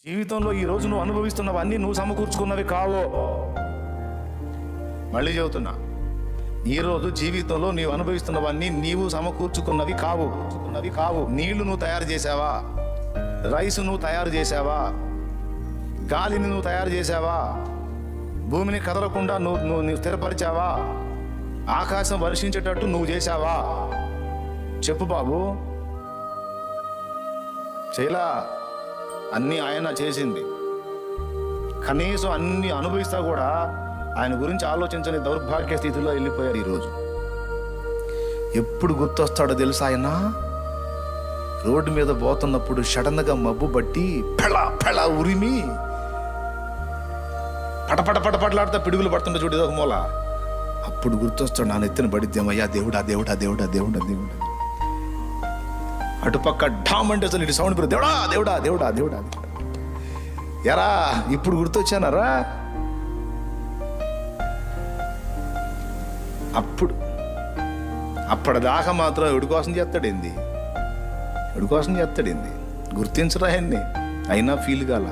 జీవితంలో ఈరోజు నువ్వు అనుభవిస్తున్నవన్నీ నువ్వు సమకూర్చుకున్నవి కావు. మళ్ళీ చెబుతున్నా, ఈరోజు జీవితంలో నీవు అనుభవిస్తున్నవన్నీ నీవు సమకూర్చుకున్నవి కావు. నీళ్లు నువ్వు తయారు చేసావా? రైసు నువ్వు తయారు చేసావా? గాలిని నువ్వు తయారు చేసావా? భూమిని కదలకుండా నువ్వు స్థిరపరిచావా? ఆకాశం వర్షించేటట్టు నువ్వు చేశావా? చెప్పు బాబు. చేయలా. అన్నీ ఆయన చేసింది. కనీసం అన్ని అనుభవిస్తా కూడా ఆయన గురించి ఆలోచించని దౌర్భాగ్య స్థితిలో వెళ్ళిపోయారు. ఈరోజు ఎప్పుడు గుర్తొస్తాడో తెలుసా? ఆయన రోడ్డు మీద పోతున్నప్పుడు సడన్గా మబ్బు బట్టి పెళ ఉరిమి పటపటలాడుతా పిడుగులు పడుతుంటే చూడు ఒక మూల. అప్పుడు గుర్తొస్తాడు, నా నెత్తిన పడిద్దేమయ్యా దేవుడా దేవుడా దేవుడా దేవుడా దేవుడా. అటుపక్క ఢామ్ అంటే అసలు ఇటు సౌండ్ పెరుగు, దేవుడా దేవుడా దేవుడా దేవుడా. ఎరా ఇప్పుడు గుర్తొచ్చానరా? అప్పటిదాకా మాత్రం ఎవడి కోసం చేస్తాడేంది? గుర్తించరా ఆయన్ని? అయినా ఫీల్ కాల.